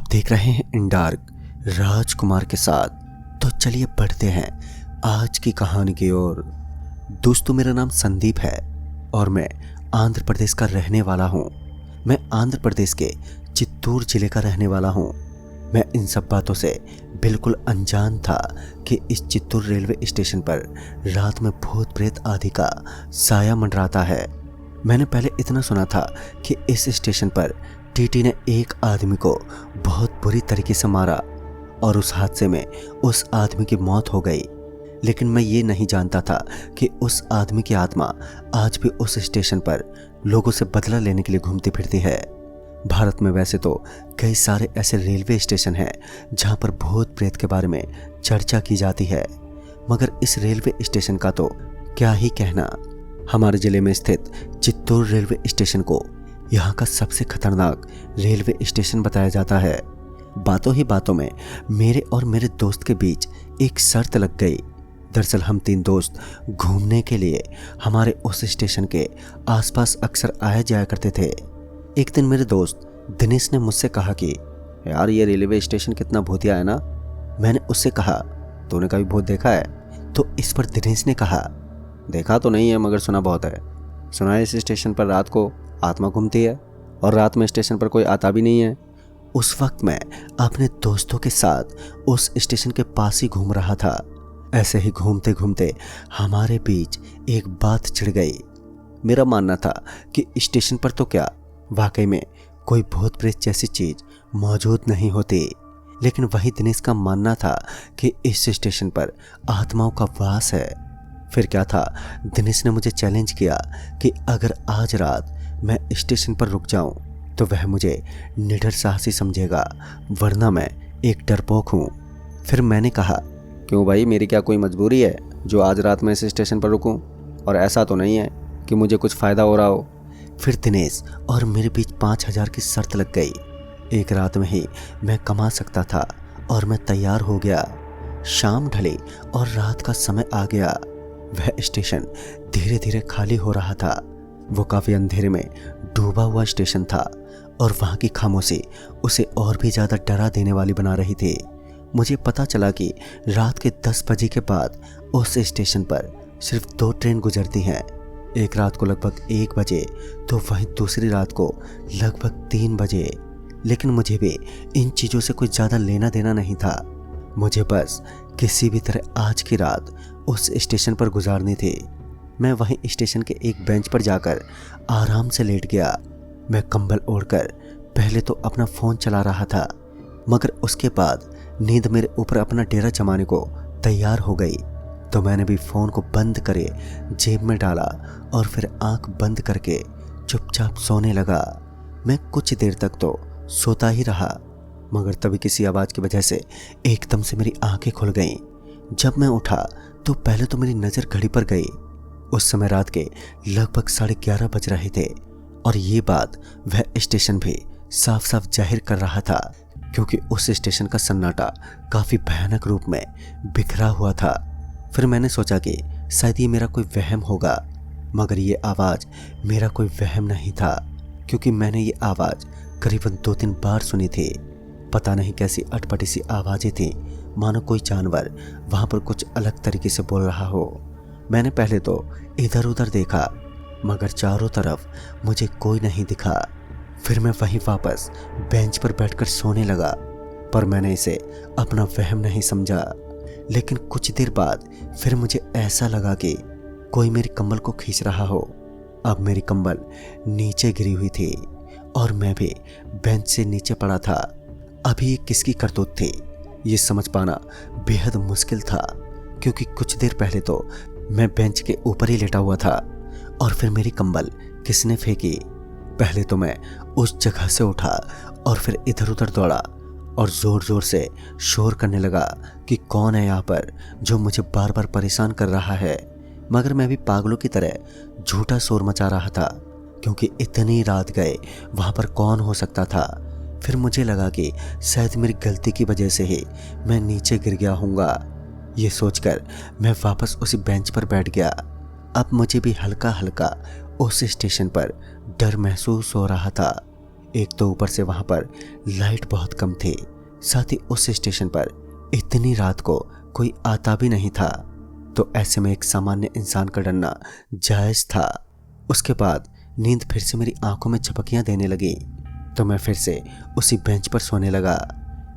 देख रहे हैं इन डार्क राजकुमार के साथ। तो चलिए बढ़ते हैं आज की कहानी की ओर। दोस्तों, मेरा नाम संदीप है और मैं आंध्र प्रदेश का रहने वाला हूँ। मैं आंध्र प्रदेश के चित्तूर जिले का रहने वाला हूँ। मैं इन सब बातों से बिल्कुल अनजान था कि इस चित्तूर रेलवे स्टेशन पर रात में भूत प्रेत आदि का साया मंडराता है। मैंने पहले इतना सुना था कि इस स्टेशन पर टीटी ने एक आदमी को बहुत बुरी तरीके से मारा और उस हादसे में उस आदमी की मौत हो गई। लेकिन मैं ये नहीं जानता था कि उस आदमी की आत्मा आज भी उस स्टेशन पर लोगों से बदला लेने के लिए घूमती फिरती है। भारत में वैसे तो कई सारे ऐसे रेलवे स्टेशन हैं जहां पर भूत प्रेत के बारे में चर्चा की जाती है, मगर इस रेलवे स्टेशन का तो क्या ही कहना। हमारे जिले में स्थित चित्तूर रेलवे स्टेशन को यहाँ का सबसे खतरनाक रेलवे स्टेशन बताया जाता है। बातों ही बातों में मेरे और मेरे दोस्त के बीच एक शर्त लग गई। दरअसल हम तीन दोस्त घूमने के लिए हमारे उस स्टेशन के आसपास अक्सर आया जाया करते थे। एक दिन मेरे दोस्त दिनेश ने मुझसे कहा कि यार, ये रेलवे स्टेशन कितना भूतिया है ना। मैंने उससे कहा, तूने कभी भूत देखा है? तो इस पर दिनेश ने कहा, देखा तो नहीं है मगर सुना बहुत है। सुना है इस स्टेशन पर रात को आत्मा घूमती है और रात में स्टेशन पर कोई आता भी नहीं है। उस वक्त मैं अपने दोस्तों के साथ उस स्टेशन के पास ही घूम रहा था। ऐसे ही घूमते घूमते हमारे बीच एक बात छिड़ गई। मेरा मानना था कि स्टेशन पर तो क्या, वाकई में कोई भूत प्रेत जैसी चीज मौजूद नहीं होती। लेकिन वही दिनेश का मानना था कि इस स्टेशन पर आत्माओं का वास है। फिर क्या था, दिनेश ने मुझे चैलेंज किया कि अगर आज रात मैं स्टेशन पर रुक जाऊं तो वह मुझे निडर साहसी समझेगा, वरना मैं एक डरपोक हूं। फिर मैंने कहा, क्यों भाई, मेरी क्या कोई मजबूरी है जो आज रात में इस स्टेशन पर रुकूं? और ऐसा तो नहीं है कि मुझे कुछ फ़ायदा हो रहा हो। फिर दिनेश और मेरे बीच 5,000 की शर्त लग गई। एक रात में ही मैं कमा सकता था और मैं तैयार हो गया। शाम ढली और रात का समय आ गया। वह स्टेशन धीरे धीरे खाली हो रहा था। वो काफ़ी अंधेरे में डूबा हुआ स्टेशन था और वहाँ की खामोशी उसे और भी ज़्यादा डरा देने वाली बना रही थी। मुझे पता चला कि रात के 10 बजे के बाद उस स्टेशन पर सिर्फ 2 ट्रेन गुजरती हैं। एक रात को लगभग 1 बजे तो वहीं दूसरी रात को लगभग 3 बजे। लेकिन मुझे भी इन चीज़ों से कोई ज़्यादा लेना देना नहीं था। मुझे बस किसी भी तरह आज की रात उस स्टेशन पर गुजारनी थी। मैं वहीं स्टेशन के एक बेंच पर जाकर आराम से लेट गया। मैं कंबल ओढ़कर पहले तो अपना फ़ोन चला रहा था, मगर उसके बाद नींद मेरे ऊपर अपना डेरा जमाने को तैयार हो गई। तो मैंने भी फ़ोन को बंद करे जेब में डाला और फिर आंख बंद करके चुपचाप सोने लगा। मैं कुछ देर तक तो सोता ही रहा, मगर तभी किसी आवाज़ की वजह से एकदम से मेरी आंखें खुल गईं। जब मैं उठा तो पहले तो मेरी नज़र घड़ी पर गई। उस समय रात के लगभग 11:30 बज रहे थे और ये बात वह स्टेशन भी साफ साफ जाहिर कर रहा था, क्योंकि उस स्टेशन का सन्नाटा काफ़ी भयानक रूप में बिखरा हुआ था। फिर मैंने सोचा कि शायद ये मेरा कोई वहम होगा, मगर ये आवाज़ मेरा कोई वहम नहीं था, क्योंकि मैंने ये आवाज़ करीबन 2-3 बार सुनी थी। पता नहीं कैसी अटपटी सी आवाज़ें थीं, मानो कोई जानवर वहाँ पर कुछ अलग तरीके से बोल रहा हो। मैंने पहले तो इधर उधर देखा, मगर चारों तरफ मुझे कोई नहीं दिखा। फिर मैं वहीं वापस बेंच पर बैठकर सोने लगा, पर मैंने इसे अपना वहम नहीं समझा। लेकिन कुछ देर बाद फिर मुझे ऐसा लगा कि कोई मेरी कंबल को खींच रहा हो। अब मेरी कंबल नीचे गिरी हुई थी और मैं भी बेंच से नीचे पड़ा था। अभी ये किसकी करतूत थी, ये समझ पाना बेहद मुश्किल था, क्योंकि कुछ देर पहले तो मैं बेंच के ऊपर ही लेटा हुआ था और फिर मेरी कंबल किसने फेंकी। पहले तो मैं उस जगह से उठा और फिर इधर उधर दौड़ा और ज़ोर ज़ोर से शोर करने लगा कि कौन है यहाँ पर जो मुझे बार बार परेशान कर रहा है। मगर मैं भी पागलों की तरह झूठा शोर मचा रहा था, क्योंकि इतनी रात गए वहाँ पर कौन हो सकता था। फिर मुझे लगा कि शायद मेरी गलती की वजह से ही मैं नीचे गिर गया हूँगा। ये सोचकर मैं वापस उसी बेंच पर बैठ गया। अब मुझे भी हल्का हल्का उस स्टेशन पर डर महसूस हो रहा था। एक तो ऊपर से वहां पर लाइट बहुत कम थी, साथ ही उस स्टेशन पर इतनी रात को कोई आता भी नहीं था, तो ऐसे में एक सामान्य इंसान का डरना जायज था। उसके बाद नींद फिर से मेरी आंखों में झपकियां देने लगी, तो मैं फिर से उसी बेंच पर सोने लगा।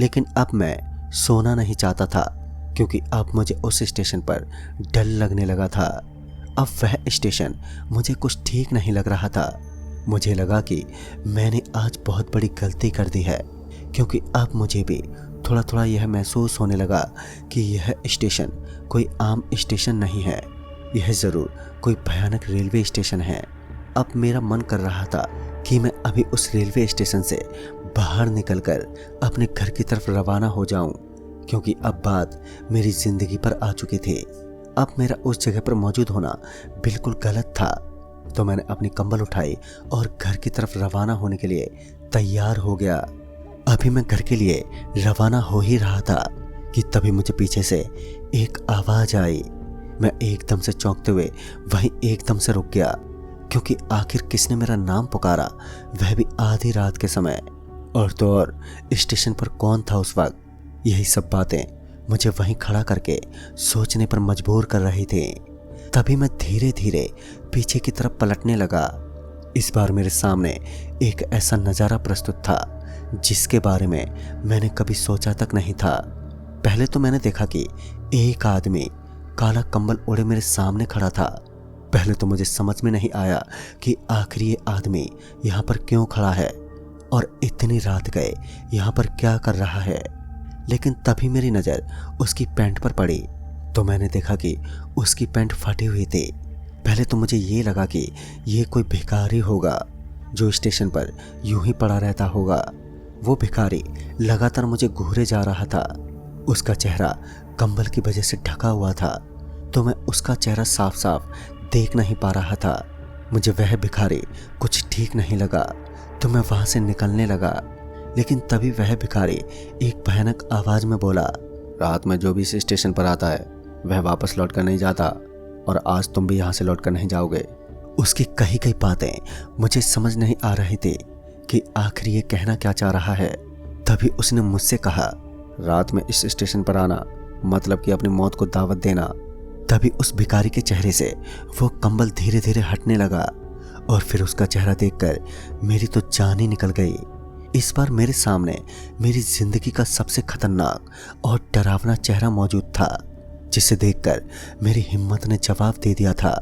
लेकिन अब मैं सोना नहीं चाहता था, क्योंकि अब मुझे उस स्टेशन पर डर लगने लगा था। अब वह स्टेशन मुझे कुछ ठीक नहीं लग रहा था। मुझे लगा कि मैंने आज बहुत बड़ी गलती कर दी है, क्योंकि अब मुझे भी थोड़ा थोड़ा यह महसूस होने लगा कि यह स्टेशन कोई आम स्टेशन नहीं है, यह ज़रूर कोई भयानक रेलवे स्टेशन है। अब मेरा मन कर रहा था कि मैं अभी उस रेलवे स्टेशन से बाहर निकलकर अपने घर की तरफ रवाना हो जाऊं, क्योंकि अब बात मेरी ज़िंदगी पर आ चुकी थी। अब मेरा उस जगह पर मौजूद होना बिल्कुल गलत था। तो मैंने अपनी कंबल उठाई और घर की तरफ रवाना होने के लिए तैयार हो गया। अभी मैं घर के लिए रवाना हो ही रहा था कि तभी मुझे पीछे से एक आवाज़ आई। मैं एकदम से चौंकते हुए वहीं एकदम से रुक गया, क्योंकि आखिर किसने मेरा नाम पुकारा, वह भी आधी रात के समय। और तो और स्टेशन पर कौन था उस वक्त, यही सब बातें मुझे वहीं खड़ा करके सोचने पर मजबूर कर रही थी। तभी मैं धीरे धीरे पीछे की तरफ पलटने लगा। इस बार मेरे सामने एक ऐसा नज़ारा प्रस्तुत था जिसके बारे में मैंने कभी सोचा तक नहीं था। पहले तो मैंने देखा कि एक आदमी काला कंबल ओढ़े मेरे सामने खड़ा था। पहले तो मुझे समझ में नहीं आया कि आखिर ये आदमी यहाँ पर क्यों खड़ा है और इतनी रात गए यहाँ पर क्या कर रहा है। लेकिन तभी मेरी नज़र उसकी पैंट पर पड़ी, तो मैंने देखा कि उसकी पैंट फटी हुई थी। पहले तो मुझे ये लगा कि ये कोई भिखारी होगा जो स्टेशन पर यूं ही पड़ा रहता होगा। वो भिखारी लगातार मुझे घूरे जा रहा था। उसका चेहरा कंबल की वजह से ढका हुआ था, तो मैं उसका चेहरा साफ साफ देख नहीं पा रहा था। मुझे वह भिखारी कुछ ठीक नहीं लगा, तो मैं वहाँ से निकलने लगा। लेकिन तभी वह भिखारी एक भयानक आवाज़ में बोला, रात में जो भी इस स्टेशन पर आता है वह वापस लौट कर नहीं जाता, और आज तुम भी यहाँ से लौट कर नहीं जाओगे। उसकी कही कई बातें मुझे समझ नहीं आ रही थी कि आखिर ये कहना क्या चाह रहा है। तभी उसने मुझसे कहा, रात में इस स्टेशन पर आना मतलब कि अपनी मौत को दावत देना। तभी उस भिखारी के चेहरे से वो कंबल धीरे धीरे हटने लगा, और फिर उसका चेहरा देखकर मेरी तो जान ही निकल गई। इस बार मेरे सामने मेरी जिंदगी का सबसे खतरनाक और डरावना चेहरा मौजूद था, जिसे देखकर मेरी हिम्मत ने जवाब दे दिया था।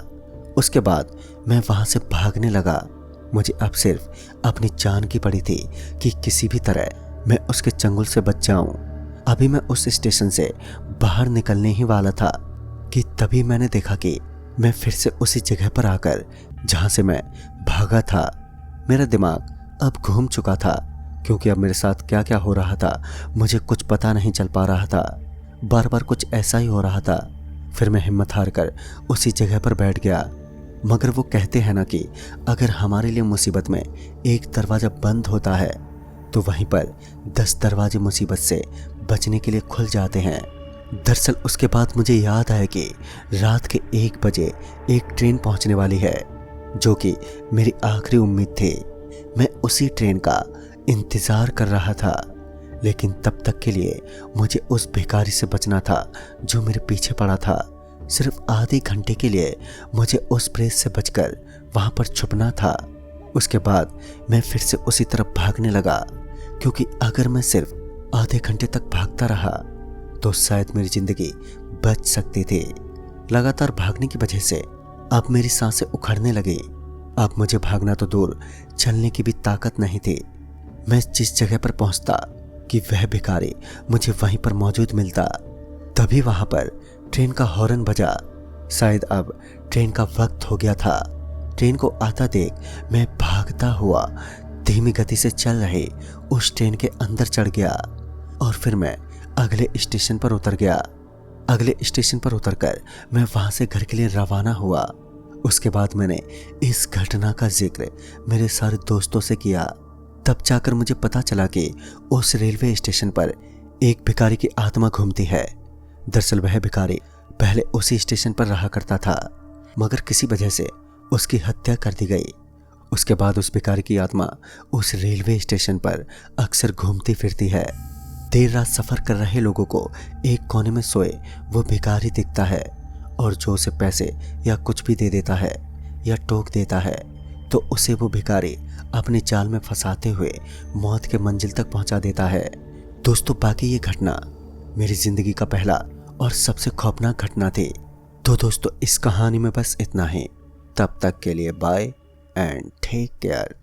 उसके बाद मैं वहां से भागने लगा। मुझे अब सिर्फ अपनी जान की पड़ी थी कि किसी भी तरह मैं उसके चंगुल से बच जाऊं। अभी मैं उस स्टेशन से बाहर निकलने ही वाला था कि तभी मैंने देखा कि मैं फिर से उसी जगह पर आकर जहां से मैं भागा था। मेरा दिमाग अब घूम चुका था, क्योंकि अब मेरे साथ क्या क्या हो रहा था मुझे कुछ पता नहीं चल पा रहा था। बार बार कुछ ऐसा ही हो रहा था। फिर मैं हिम्मत हार कर उसी जगह पर बैठ गया। मगर वो कहते हैं ना कि अगर हमारे लिए मुसीबत में एक दरवाज़ा बंद होता है तो वहीं पर 10 दरवाजे मुसीबत से बचने के लिए खुल जाते हैं। दरअसल उसके बाद मुझे याद आया कि रात के 1 बजे एक ट्रेन पहुंचने वाली है, जो कि मेरी आखिरी उम्मीद थी। मैं उसी ट्रेन का इंतज़ार कर रहा था, लेकिन तब तक के लिए मुझे उस भिखारी से बचना था जो मेरे पीछे पड़ा था। सिर्फ आधे घंटे के लिए मुझे उस प्रेस से बचकर वहाँ पर छुपना था। उसके बाद मैं फिर से उसी तरफ भागने लगा, क्योंकि अगर मैं सिर्फ आधे घंटे तक भागता रहा तो शायद मेरी ज़िंदगी बच सकती थी। लगातार भागने की वजह से अब मेरी सांसें उखड़ने लगी। अब मुझे भागना तो दूर, चलने की भी ताकत नहीं थी। मैं जिस जगह पर पहुंचता कि वह भिखारी मुझे वहीं पर मौजूद मिलता, तभी वहां पर ट्रेन का हॉर्न बजा। शायद अब ट्रेन का वक्त हो गया था। ट्रेन को आता देख मैं भागता हुआ धीमी गति से चल रहे उस ट्रेन के अंदर चढ़ गया, और फिर मैं अगले स्टेशन पर उतर गया। अगले स्टेशन पर उतरकर मैं वहां से घर के लिए रवाना हुआ। उसके बाद मैंने इस घटना का जिक्र मेरे सारे दोस्तों से किया। तब जाकर मुझे पता चला कि उस रेलवे स्टेशन पर एक भिखारी की आत्मा घूमती है। दरअसल वह भिखारी पहले उसी स्टेशन पर रहा करता था, मगर किसी वजह से उसकी हत्या कर दी गई, उसके बाद उस भिखारी की आत्मा उस रेलवे स्टेशन पर अक्सर घूमती फिरती है। देर रात सफर कर रहे लोगों को एक कोने में सोए वो भिखारी दिखता है और जो उसे पैसे या कुछ भी दे देता है या टोक देता है तो उसे वो भिखारी अपने जाल में फंसाते हुए मौत के मंजिल तक पहुंचा देता है। दोस्तों, बाकी ये घटना मेरी जिंदगी का पहला और सबसे खौफनाक घटना थी। तो दोस्तों, इस कहानी में बस इतना ही। तब तक के लिए बाय एंड टेक केयर।